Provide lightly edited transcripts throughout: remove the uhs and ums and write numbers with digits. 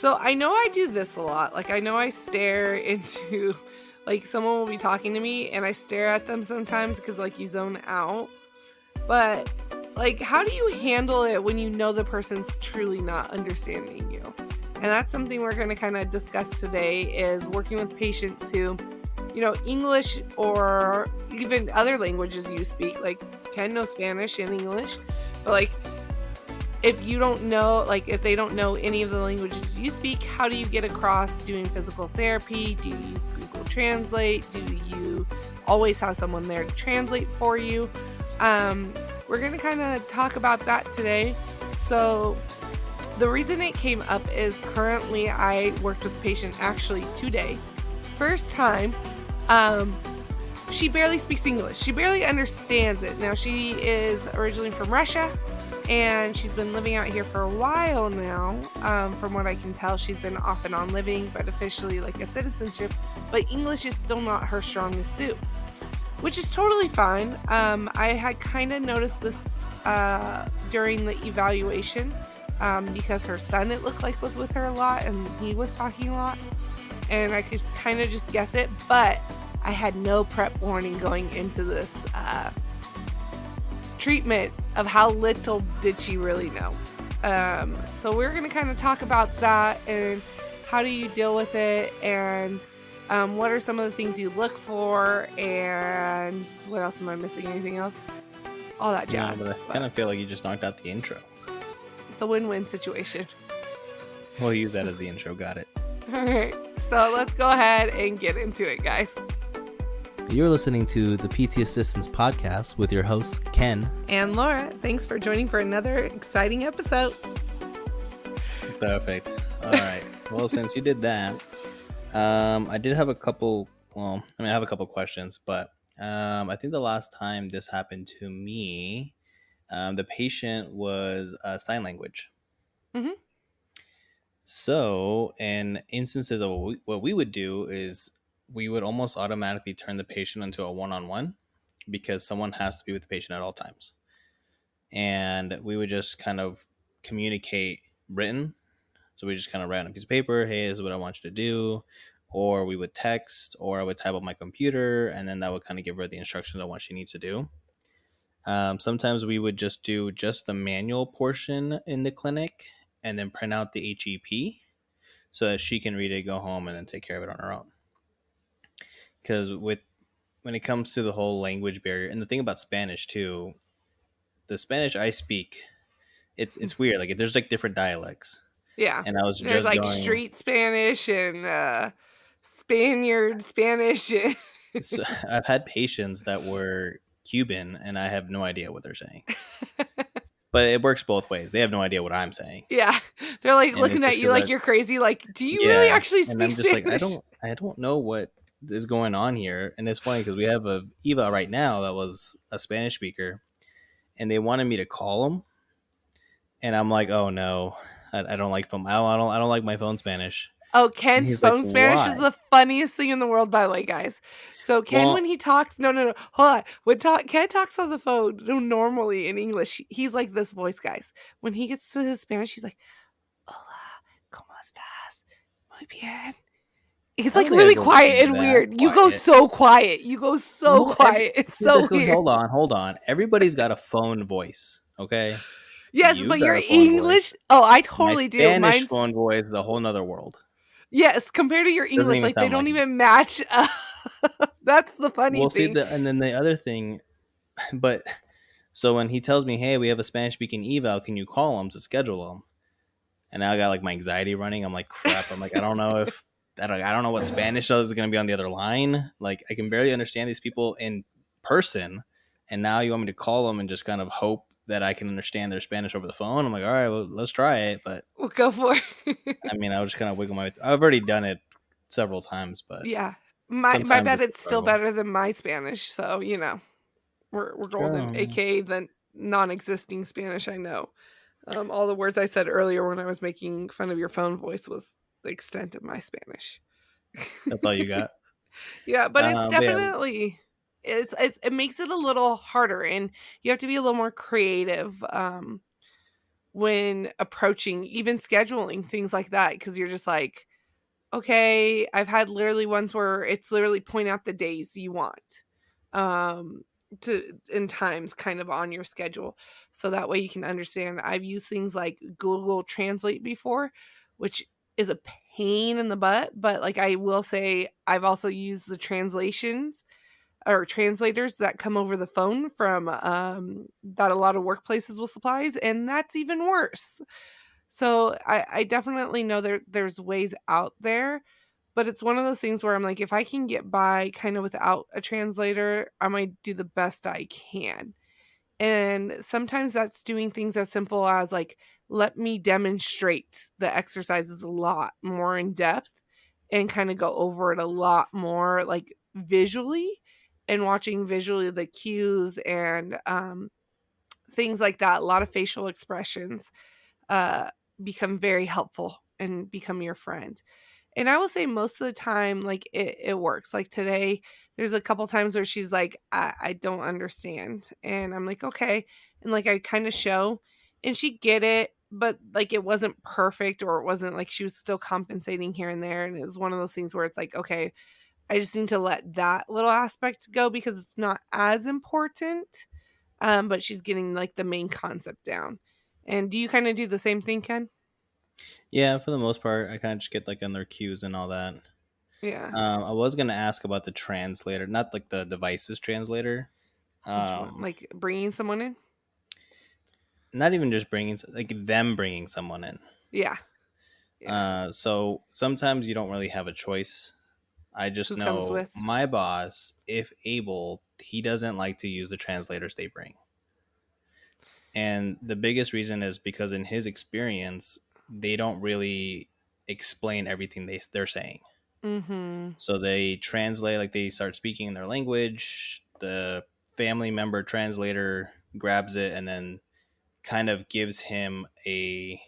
So I know I do this a lot. Like, I know I stare into, like, someone will be talking to me and I stare at them sometimes because, like, you zone out. But, like, how do you handle it when you know the person's truly not understanding you? And that's something we're going to kind of discuss today, is working with patients who, English or even other languages you speak, like, can know Spanish and English, but, like, if you don't know, like, if they don't know any of the languages you speak, how do you get across doing physical therapy? Do you use Google Translate? Do you always have someone there to translate for you? We're going to kind of talk about that today. So the reason it came up is currently I worked with a patient actually today. First time, she barely speaks English. She barely understands it. Now, she is originally from Russia, and she's been living out here for a while now. From what I can tell, she's been off and on living, but officially like a citizenship. But English is still not her strongest suit, which is totally fine. I had kind of noticed this during the evaluation because her son, it looked like, was with her a lot, and he was talking a lot. And I could kind of just guess it, but I had no prep warning going into this treatment of how little did she really know. So we're going to kind of talk about that and how do you deal with it, and what are some of the things you look for, and what else am I missing? Anything else? All that jazz. No, but I kind of feel like you just knocked out the intro. It's a win-win situation. We'll use that as the intro. Got it. All right. So let's go ahead and get into it, guys. You're listening to the PT Assistants Podcast with your hosts, Ken and Laura. Thanks for joining for another exciting episode. Perfect. All right. Well, since you did that, I did have a couple. Well, I have a couple questions, but I think the last time this happened to me, the patient was sign language. Mm-hmm. So, in instances of what we would do is we would almost automatically turn the patient into a one-on-one, because someone has to be with the patient at all times. And we would just kind of communicate written. So we just kind of write on a piece of paper, hey, this is what I want you to do. Or we would text, or I would type on my computer, and then that would kind of give her the instructions on what she needs to do. Sometimes we would just do just the manual portion in the clinic and then print out the HEP so that she can read it, go home, and then take care of it on her own. Because when it comes to the whole language barrier, and the thing about Spanish too, the Spanish I speak, it's weird. Like, there's like different dialects. Yeah, and I was there's like street Spanish and Spaniard Spanish. So I've had patients that were Cuban, and I have no idea what they're saying. But it works both ways. They have no idea what I'm saying. Yeah, they're like looking at you like you're crazy. Like, do you really actually speak Spanish? And I'm just like, I don't know what is going on here. And it's funny because we have a Eva right now that was a Spanish speaker, and they wanted me to call him, and I'm like, oh no, I don't like phone. I don't like my phone Spanish. Oh, Ken's phone Spanish is the funniest thing in the world, by the way, guys. So Ken, when he talks, no, hold on. Ken talks on the phone normally in English, he's like this voice, guys. When he gets to his Spanish, he's like, hola, ¿cómo estás? Muy bien. It's like really quiet and weird. Quiet. You go so quiet. It's so weird. Hold on. Everybody's got a phone voice, okay? Yes, but your English... Voice. Oh, I totally do. Spanish phone voice is a whole nother world. Yes, compared to your English, like they don't even match. That's the funny thing. And then the other thing, but so when he tells me, hey, we have a Spanish-speaking eval, can you call him to schedule him? And now I got like my anxiety running. I'm like, crap. I'm like, I don't know what Spanish is going to be on the other line. Like, I can barely understand these people in person. And now you want me to call them and just kind of hope that I can understand their Spanish over the phone. I'm like, all right, well, let's try it. But we'll go for it. I was just kind of wiggle my way. I've already done it several times, but yeah, my bet it's still better than my Spanish. So we're golden, aka the non-existing Spanish I know. All the words I said earlier when I was making fun of your phone voice was the extent of my Spanish. That's all you got? Yeah, but it's definitely. It makes it a little harder, and you have to be a little more creative when approaching even scheduling things like that, because you're just like, okay, I've had literally ones where it's literally point out the days you want um to in times kind of on your schedule, so that way you can understand. I've used things like Google Translate before, which is a pain in the butt, but like I will say I've also used the translations or translators that come over the phone from that a lot of workplaces will supplies, and that's even worse. So I definitely know there's ways out there, but it's one of those things where I'm like, if I can get by kind of without a translator, I might do the best I can. And sometimes that's doing things as simple as like, let me demonstrate the exercises a lot more in depth and kind of go over it a lot more like visually, and watching visually the cues and things like that. A lot of facial expressions uh, become very helpful and become your friend. And I will say most of the time, like it works. Like today, there's a couple times where she's like, I don't understand. And I'm like, okay. And like I kind of show and she get it, but like it wasn't perfect, or it wasn't like she was still compensating here and there. And it was one of those things where it's like, okay, I just need to let that little aspect go because it's not as important. But she's getting like the main concept down. And do you kind of do the same thing, Ken? Yeah, for the most part, I kind of just get like on their cues and all that. Yeah. I was gonna ask about the translator, not like the devices translator. Which one? Like bringing someone in? Not even just like them bringing someone in. Yeah. Yeah. So sometimes you don't really have a choice. I just Who comes know with? my boss, if able, he doesn't like to use the translators they bring. And the biggest reason is because in his experience, they don't really explain everything they're saying. Mm-hmm. So they translate, like they start speaking in their language. The family member translator grabs it and then kind of gives him a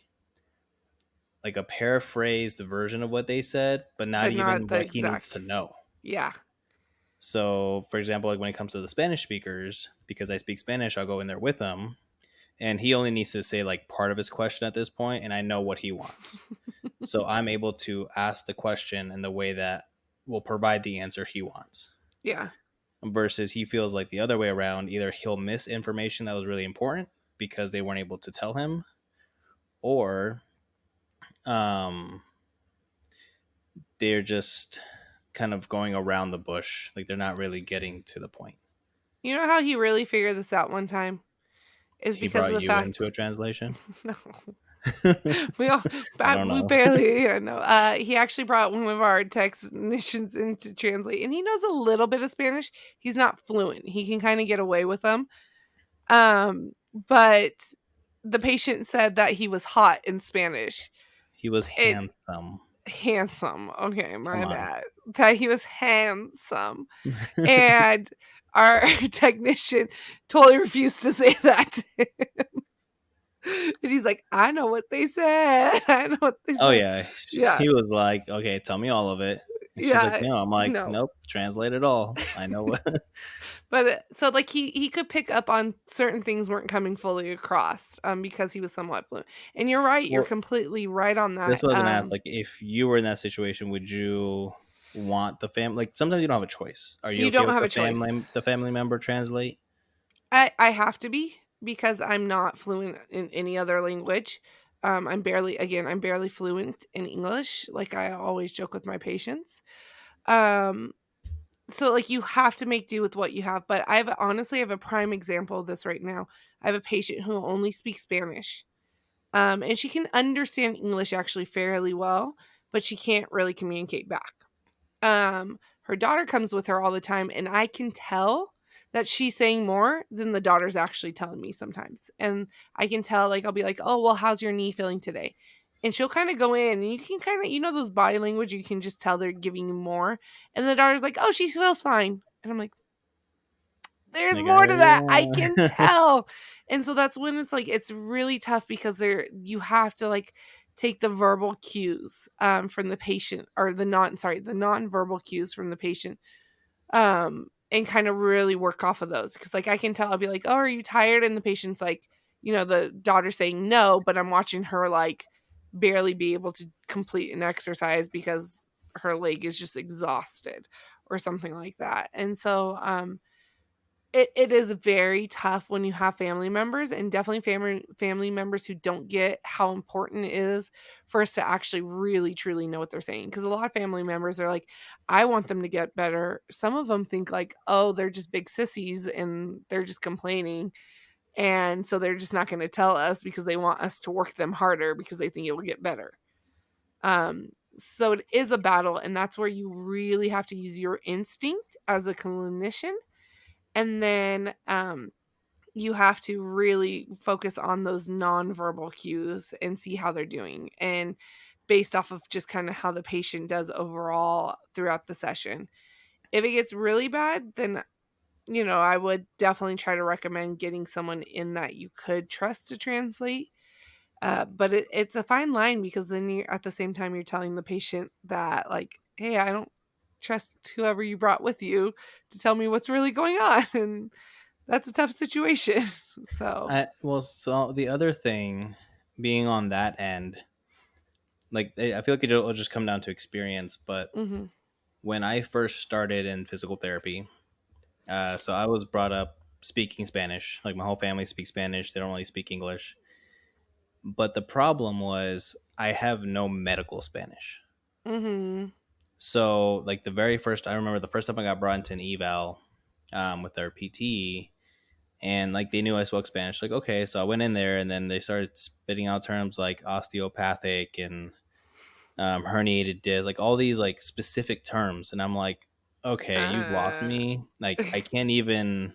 paraphrased version of what they said, but not But even not the what he needs exact. to know. Yeah. So, for example, like when it comes to the Spanish speakers, because I speak Spanish, I'll go in there with him, and he only needs to say like part of his question at this point, and I know what he wants. So I'm able to ask the question in the way that will provide the answer he wants. Yeah. Versus he feels like the other way around, either he'll miss information that was really important because they weren't able to tell him, or they're just kind of going around the bush, like they're not really getting to the point. You know how he really figured this out one time? Is He because of brought the you fact. into a translation. No. I don't We know. barely know. He actually brought one of our technicians in to translate, and he knows a little bit of Spanish. He's not fluent. He can kind of get away with them. But the patient said that he was hot in Spanish. He was It handsome. handsome. Okay, my Come on. bad. That he was handsome. And our technician totally refused to say that to him. And he's like, I know what they said. I know what they said. Oh yeah. Yeah. He was like, okay, tell me all of it. And she's like, Yeah. no. I'm like, No. nope, translate it all. I know what. But so like he could pick up on certain things weren't coming fully across because he was somewhat fluent. And you're right, you're Well, completely right on that. this wasn't asked. Like, if you were in that situation, would you want the family? Like, sometimes you don't have a choice. Are you You okay don't with have the a choice. the family member translate? I have to be, because I'm not fluent in any other language. I'm barely fluent in English, like I always joke with my patients. So like you have to make do with what you have. But I have a prime example of this right now. I have a patient who only speaks Spanish. And she can understand English actually fairly well, but she can't really communicate back. Her daughter comes with her all the time, and I can tell that she's saying more than the daughter's actually telling me sometimes. And I can tell, like, I'll be like, oh, well, how's your knee feeling today? And she'll kind of go in, and you can kind of, those body language, you can just tell they're giving you more. And the daughter's like, oh, she feels fine. And I'm like, there's Like, more to that. I can tell. And so that's when it's like, it's really tough because you have to like take the verbal cues from the patient, or the non-verbal cues from the patient, and kind of really work off of those. Cause like I can tell, I'll be like, oh, are you tired? And the patient's like, the daughter saying no, but I'm watching her like barely be able to complete an exercise because her leg is just exhausted or something like that. And so it is very tough when you have family members, and definitely family members who don't get how important it is for us to actually really truly know what they're saying, because a lot of family members are like, I want them to get better. Some of them think like, oh, they're just big sissies and they're just complaining, and so they're just not going to tell us because they want us to work them harder because they think it will get better. um so it is a battle, and that's where you really have to use your instinct as a clinician. And then you have to really focus on those nonverbal cues and see how they're doing, and based off of just kind of how the patient does overall throughout the session. If it gets really bad, then I would definitely try to recommend getting someone in that you could trust to translate. But it's a fine line, because then you, at the same time, you're telling the patient that, like, hey, I don't trust whoever you brought with you to tell me what's really going on. And that's a tough situation. So, So the other thing being on that end, like I feel like it'll just come down to experience. But mhm. when I first started in physical therapy, so I was brought up speaking Spanish. Like my whole family speaks Spanish. They don't really speak English. But the problem was I have no medical Spanish. Mhm. So like I remember the first time I got brought into an eval with our PT, and like they knew I spoke Spanish. Like, okay, so I went in there, and then they started spitting out terms like osteopathic and herniated disc, like all these like specific terms, and I'm like, okay, you've lost Uh, me. Like I don't even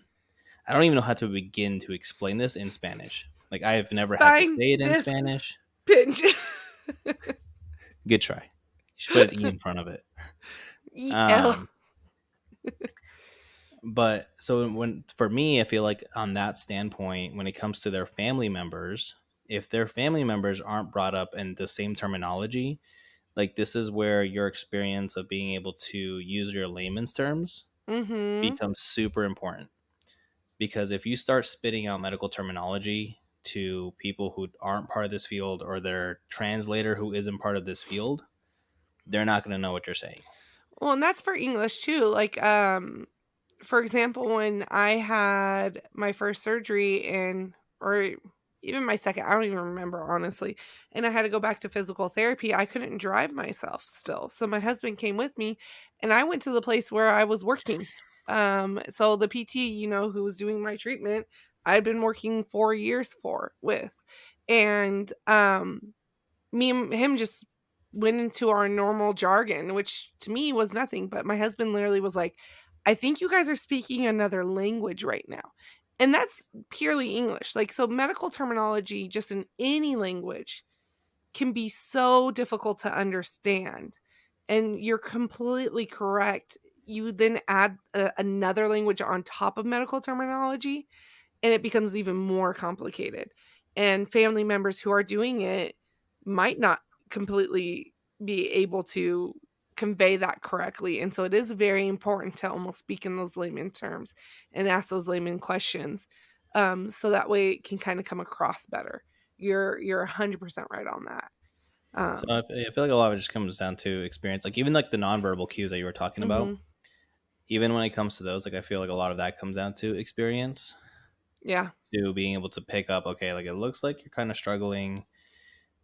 know how to begin to explain this in Spanish. Like I've never had to spine say it in disc Spanish. pinch. Good try. You should put an E in front of it. EL. Um, but so when for me, I feel like on that standpoint, when it comes to their family members, if their family members aren't brought up in the same terminology, like this is where your experience of being able to use your layman's terms Mhm. becomes super important. Because if you start spitting out medical terminology to people who aren't part of this field, or their translator who isn't part of this field, they're not going to know what you're saying. Well, and that's for English too. Like, for example, when I had my first surgery or even my second, I don't even remember honestly, and I had to go back to physical therapy, I couldn't drive myself still. So my husband came with me, and I went to the place where I was working. So the PT, who was doing my treatment, I'd been working 4 years with. And me and him just went into our normal jargon, which to me was nothing. But my husband literally was like, I think you guys are speaking another language right now. And that's purely English. Like, so medical terminology, just in any language, can be so difficult to understand. And you're completely correct. You then add another language on top of medical terminology, and it becomes even more complicated. And family members who are doing it might not completely be able to convey that correctly. And so it is very important to almost speak in those layman terms and ask those layman questions, so that way it can kind of come across better. You're 100% right on that. So Um, I feel like a lot of it just comes down to experience. Like even like the nonverbal cues that you were talking about, mhm. even when it comes to those, like I feel like a lot of that comes down to experience, Yeah. to being able to pick up, okay, like it looks like you're kind of struggling.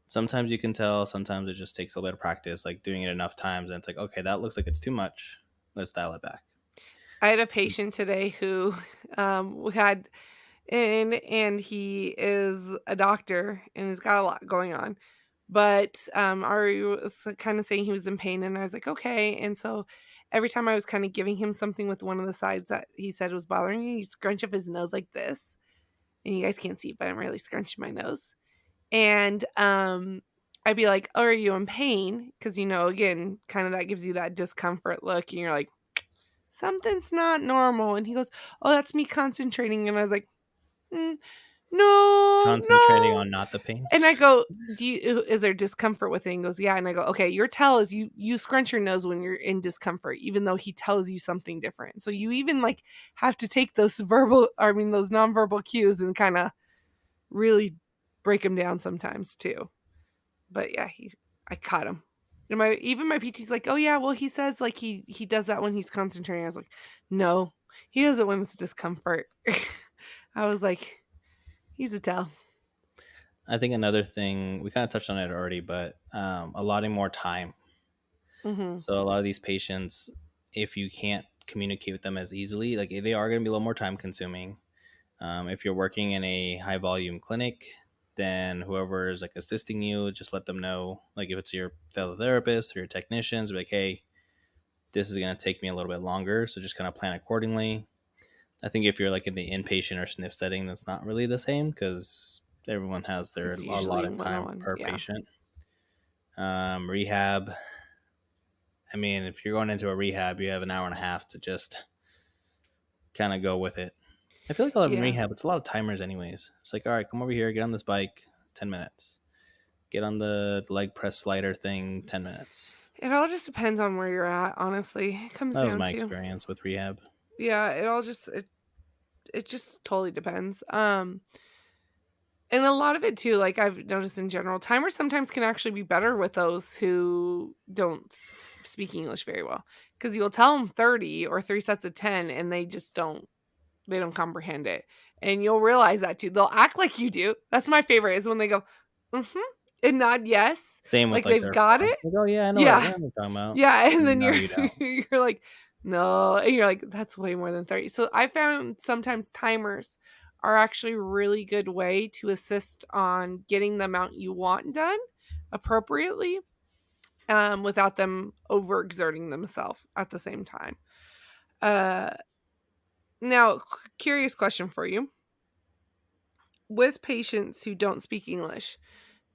Sometimes you can tell, sometimes it just takes a little bit of practice, like doing it enough times, and it's like, okay, that looks like it's too much. Let's dial it back. I had a patient today who had and he is a doctor and he's got a lot going on. But Ari was kind of saying he was in pain, and I was like, okay. And so every time I was kind of giving him something with one of the sides that he said was bothering me, he'd scrunch up his nose like this. And you guys can't see, but I'm really scrunching my nose. And I'd be like, oh, are you in pain? Because, again, kind of that gives you that discomfort look. And you're like, something's not normal. And he goes, oh, that's me concentrating. And I was like, "Mm, no, Concentrating no." on not the pain. And I go, is there discomfort with it? And he goes, yeah. And I go, okay, your tell is you scrunch your nose when you're in discomfort, even though he tells you something different. So you even like have to take those those nonverbal cues and kind of really break him down sometimes too. But yeah, I caught him. And my PT's like, oh yeah, well he says like he does that when he's concentrating. I was like, no, he does it when it's discomfort. I was like, he's a tell. I think another thing, we kind of touched on it already, but allotting more time. Mm-hmm. So a lot of these patients, if you can't communicate with them as easily, like they are going to be a little more time consuming. If you're working in a high volume clinic, then whoever is like assisting you, just let them know. Like if it's your fellow therapist or your technicians, be like, hey, this is going to take me a little bit longer, so just kind of plan accordingly. I think if you're like in the inpatient or sniff setting, that's not really the same because everyone has their It's usually allotted time 1-on-1. per Yeah. patient. Rehab, I mean, if you're going into a rehab, you have an hour and a half to just kind of go with it. I feel like a lot of Yeah. rehab, it's a lot of timers anyways. It's like, all right, come over here, get on this bike, 10 minutes. Get on the leg press slider thing, 10 minutes. It all just depends on where you're at, honestly. It comes That was down my to experience with rehab. yeah, it just totally depends. And a lot of it too, like I've noticed in general, timers sometimes can actually be better with those who don't speak English very well. Because you'll tell them 30 or 3 sets of 10 and they just don't comprehend it. And you'll realize that too. They'll act like you do. That's my favorite is when they go, mm-hmm, and nod yes. Same with Like like they've their got phone. it. Like, oh yeah, I know Yeah. what I'm talking about. Yeah. And then No, you don't. you're like, no. And you're like, that's way more than 30. So I found sometimes timers are actually a really good way to assist on getting the amount you want done appropriately, without them overexerting themselves at the same time. Now, curious question for you. With patients who don't speak English,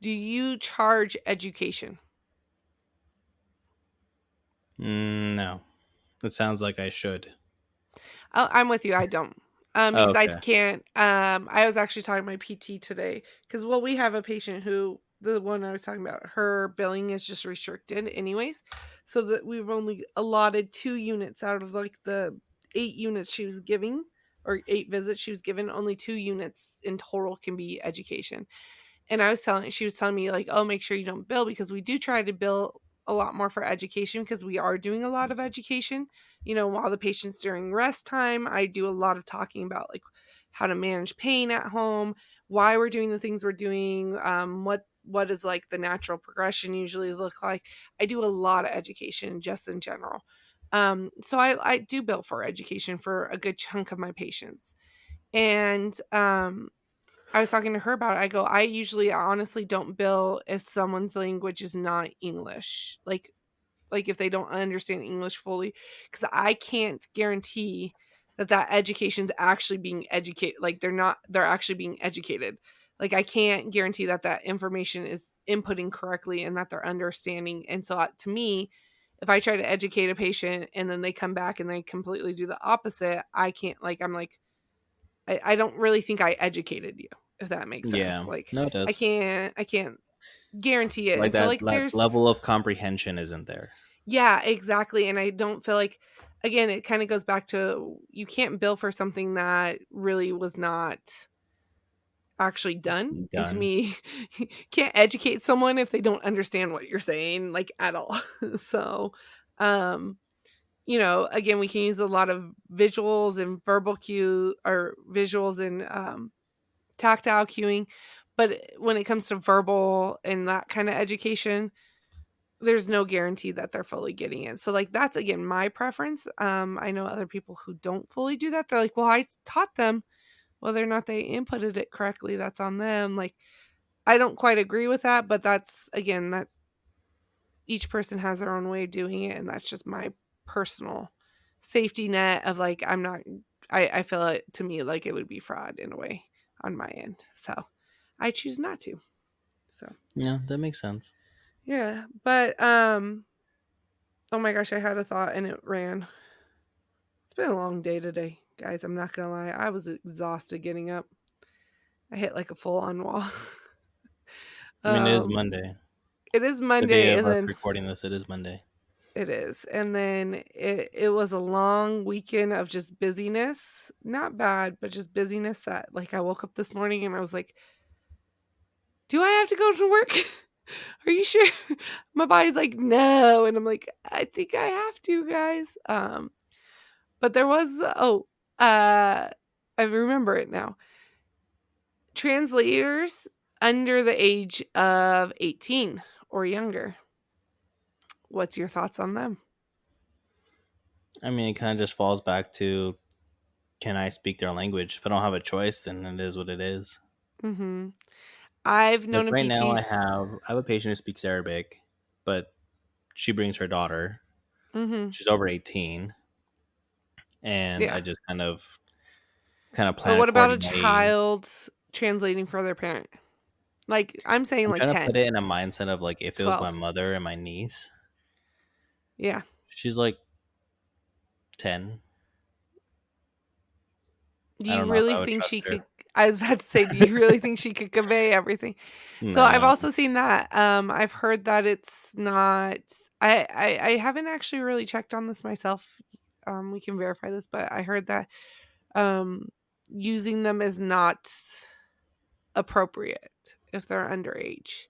do you charge education? No. It sounds like I should. Oh, I'm with you. I don't. Because I Okay. can't. I was actually talking to my PT today because, well, we have a patient who, the one I was talking about, her billing is just restricted anyways. So that we've only allotted 2 units out of like the 8 units she was giving, or 8 visits she was given, only 2 units in total can be education. And she was telling me like, oh, make sure you don't bill, because we do try to bill a lot more for education because we are doing a lot of education. While the patient's during rest time, I do a lot of talking about like how to manage pain at home, why we're doing the things we're doing, what does like the natural progression usually look like. I do a lot of education just in general. So I do bill for education for a good chunk of my patients. And I was talking to her about it. I go, I usually honestly don't bill if someone's language is not English. Like if they don't understand English fully, because I can't guarantee that education's actually being educated. Like they're actually being educated. Like I can't guarantee that information is inputting correctly and that they're understanding. And so to me, if I try to educate a patient and then they come back and they completely do the opposite, I can't, like, I'm like, I don't really think I educated you, if that makes sense. Yeah. Like No, it I does. can't guarantee it. Like And so that like there's level of comprehension isn't there. yeah, exactly. And I don't feel like, again, it kind of goes back to, you can't bill for something that really was not actually done. And to Done. me, you can't educate someone if they don't understand what you're saying, like, at all. So again, we can use a lot of visuals and verbal cue, or visuals and tactile cueing, but when it comes to verbal and that kind of education, there's no guarantee that they're fully getting it. So like that's again my preference. I know other people who don't fully do that. They're like, well, I taught them, whether or not they inputted it correctly, that's on them. Like I don't quite agree with that, but that's each person has their own way of doing it, and that's just my personal safety net of like, I feel it, to me, like it would be fraud in a way on my end. So I choose not to. So Yeah, that makes sense. yeah. But oh my gosh, I had a thought and it ran. It's been a long day today, guys. I'm not gonna lie. I was exhausted getting up. I hit like a full-on wall. I mean, it is Monday. It is The day Monday, of and us then recording this, it is Monday. it is. And then it was a long weekend of just busyness. Not bad, but just busyness that like I woke up this morning and I was like, do I have to go to work? Are you sure? My body's like, no. And I'm like, I think I have to, guys. But there was, I remember it now. Translators under the age of 18 or younger. What's your thoughts on them? I mean, it kind of just falls back to, can I speak their language? If I don't have a choice, then it is what it is. Mm-hmm. I've Like known a right now, PT. I have a patient who speaks Arabic, but she brings her daughter. Mm-hmm. She's over 18, and I Yeah. just kind of But plan what about a accordingly. child translating for their parent? Like, I'm saying I'm like trying to put 10, it in a mindset of like if it was my 12. mother and my niece. Yeah. She's like 10. Do I you don't know if really I would think trust she her. could? I was about to say, do you really think she could convey everything? So I've No. also seen that. I've heard that it's not. I haven't actually really checked on this myself. We can verify this, but I heard that using them is not appropriate if they're underage.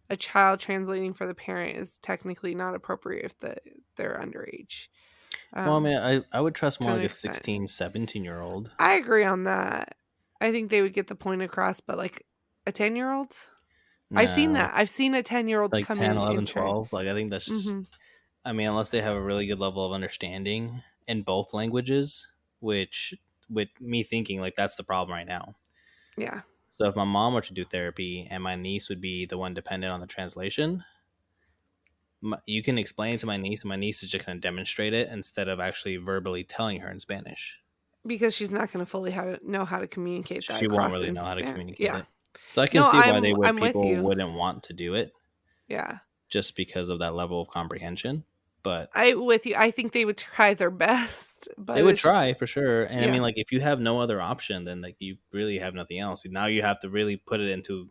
A child translating for the parent is technically not appropriate if they're underage. Well, I mean, I would trust To more an like a extent. 16, 17-year-old. I agree on that. I think they would get the point across, but like a 10-year-old? I've seen No. that. I've seen a 10-year-old Like come 10, in 11, and 12. Like, I think that's just, Mm-hmm. I mean, unless they have a really good level of understanding in both languages, which with me thinking like that's the problem right now. Yeah. So if my mom were to do therapy and my niece would be the one dependent on the translation, you can explain it to my niece, and my niece is just going to demonstrate it instead of actually verbally telling her in Spanish. Because she's not going to fully know how to communicate that She won't across really in know how to Spanish. communicate Yeah. it. So I can No, see why I'm with people you. wouldn't want to do it. Yeah. Just because of that level of comprehension. But I'm with you. I think they would try their best, but they would it's just try for sure. And I yeah. mean, like, if you have no other option, then like you really have nothing else. Now you have to really put it into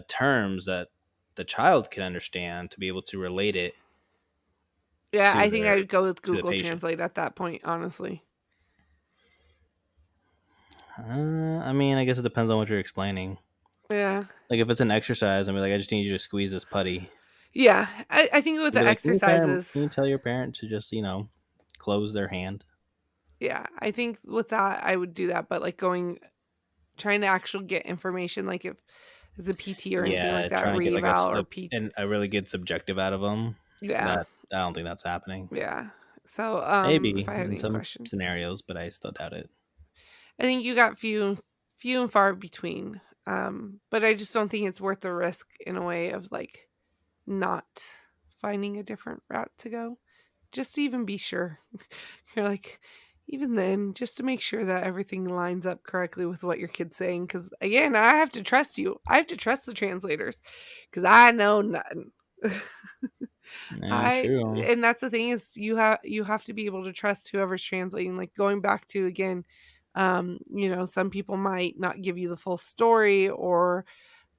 terms that the child can understand to be able to relate it. Yeah, to I think I would go with the Google patient. Translate at that point, honestly. I mean, I guess it depends on what you're explaining. Yeah. Like if it's an exercise, I mean, like I just need you to squeeze this putty. Yeah. I think with I'd be the like, exercises. can you tell your parent to just close their hand? Yeah, I think with that I would do that, but like trying to actually get information, like if it's a PT or anything like that, trying to get like re-eval or P. a really good subjective out of them. Yeah. That I don't think that's happening. Yeah. So if Maybe I had in any some questions, scenarios, but I still doubt it. I think you got few and far between. But I just don't think it's worth the risk in a way of like not finding a different route to go. Just to even be sure. You're like, even then, just to make sure that everything lines up correctly with what your kid's saying. Because again, I have to trust you. I have to trust the translators because I know nothing. Yeah, true. And that's the thing is you have to be able to trust whoever's translating. Like going back to again, some people might not give you the full story, or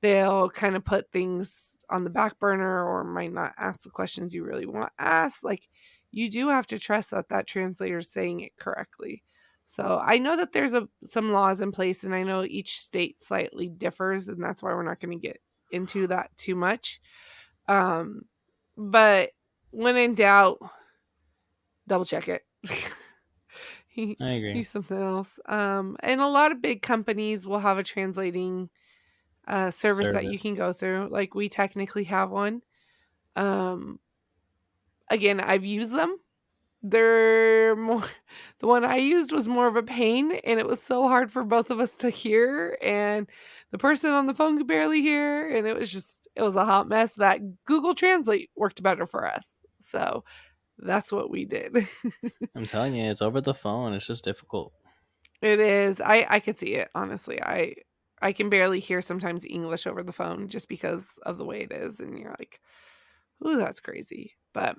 they'll kind of put things on the back burner, or might not ask the questions you really want asked. Like you do have to trust that translator is saying it correctly. So I know that there's some laws in place, and I know each state slightly differs, and that's why we're not going to get into that too much. But when in doubt, double check it. I agree. Use something else. And a lot of big companies will have a translating service that you can go through. Like we technically have one. Again, I've used them. They're more, the one I used was more of a pain, and it was so hard for both of us to hear, and the person on the phone could barely hear, and it was a hot mess. That Google Translate worked better for us. So that's what we did. I'm telling you, it's over the phone. It's just difficult. It is. I could see it, honestly. I can barely hear sometimes English over the phone just because of the way it is, and you're like, ooh, that's crazy. But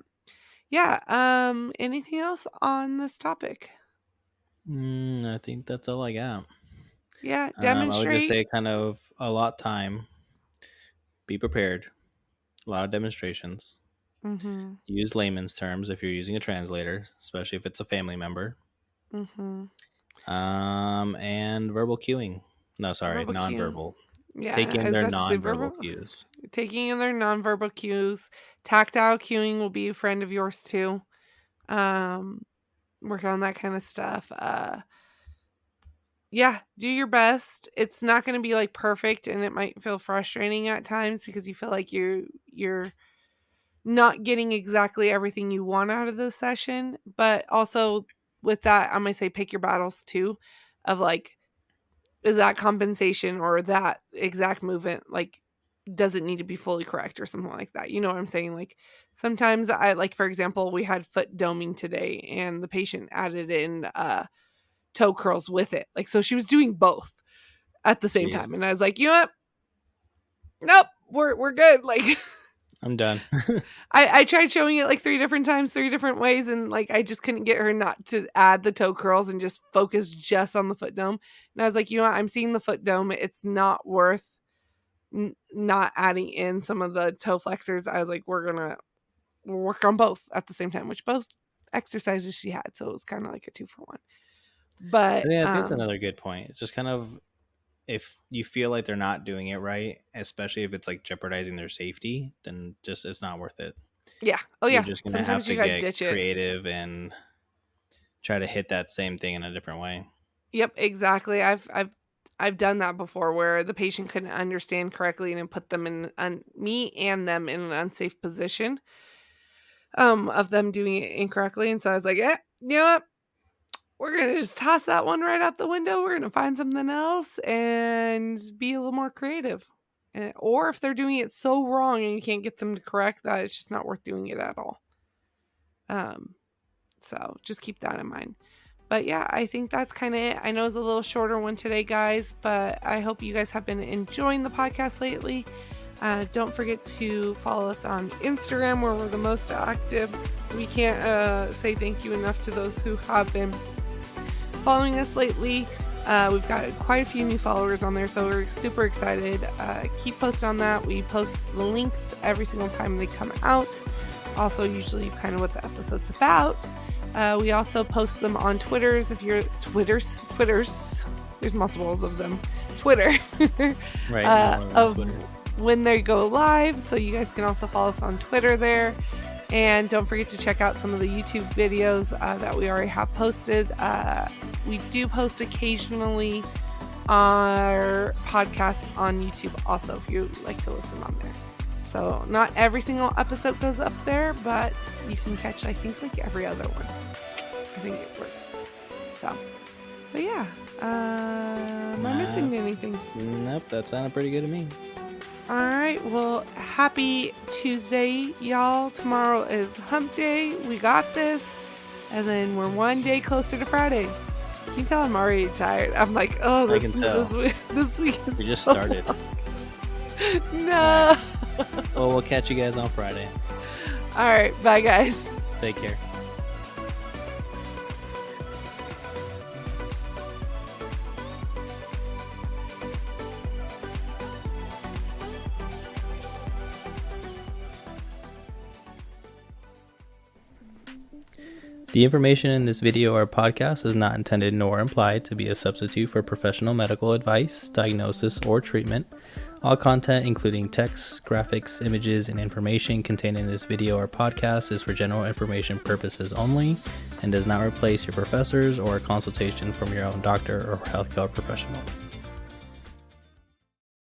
yeah, anything else on this topic? I think that's all I got. Yeah, I would just demonstrate. say kind of a lot time. Be prepared. A lot of demonstrations. Mm-hmm. Use layman's terms if you're using a translator, especially if it's a family member. Mm-hmm. And verbal cueing. No, sorry, Verbal cueing. nonverbal. Yeah, Take I in was their about to say nonverbal cues. taking in their nonverbal cues. Tactile cueing will be a friend of yours too. Work on that kind of stuff. Yeah, do your best. It's not going to be like perfect, and it might feel frustrating at times because you feel like you're not getting exactly everything you want out of the session. But also with that, I'm gonna say pick your battles too, of like, is that compensation or that exact movement like doesn't need to be fully correct or something like that. You know what I'm saying? Like sometimes I like, for example, we had foot doming today and the patient added in toe curls with it. Like, so she was doing both at the same Jeez. time. And I was like, you know what? Nope, we're good. Like I'm done. I tried showing it like 3 different times, 3 different ways, and like I just couldn't get her not to add the toe curls and just focus just on the foot dome. And I was like, you know what? I'm seeing the foot dome. It's not worth not adding in some of the toe flexors. I was like, we'll work on both at the same time, which both exercises she had. So it was kind of like a 2 for 1. But I think that's another good point. It's just kind of, if you feel like they're not doing it right, especially if it's like jeopardizing their safety, then just it's not worth it. yeah. Oh You're yeah. just gonna Sometimes have you to gotta get ditch it. creative and try to hit that same thing in a different way. Yep, exactly. I've done that before where the patient couldn't understand correctly and it put them in me and them in an unsafe position of them doing it incorrectly. And so I was like, you know what? We're going to just toss that one right out the window. We're going to find something else and be a little more creative. Or if they're doing it so wrong and you can't get them to correct that, it's just not worth doing it at all. So just keep that in mind. But yeah, I think that's kind of it. I know it's a little shorter one today, guys, but I hope you guys have been enjoying the podcast lately. Don't forget to follow us on Instagram, where we're the most active. We can't say thank you enough to those who have been following us lately. We've got quite a few new followers on there, so we're super excited. Keep posting on that. We post the links every single time they come out. Also, usually kind of what the episode's about. We also post them on Twitters. If you're Twitters, there's multiples of them. Twitter, Right. of Twitter. when they go live. So you guys can also follow us on Twitter there. And don't forget to check out some of the YouTube videos that we already have posted. We do post occasionally our podcasts on YouTube also, if you like to listen on there. So not every single episode goes up there, but you can catch, I think, like every other one. I think it works. So, but yeah. Am I missing anything? Nope, that sounded pretty good to me. All right. Well, happy Tuesday, y'all. Tomorrow is hump day. We got this. And then we're one day closer to Friday. You can tell I'm already tired. I'm like, oh, this week is We just so started. long. No. Well, we'll catch you guys on Friday. All right. Bye, guys. Take care. The information in this video or podcast is not intended nor implied to be a substitute for professional medical advice, diagnosis, or treatment. All content, including text, graphics, images, and information contained in this video or podcast, is for general information purposes only and does not replace your professors or a consultation from your own doctor or healthcare professional.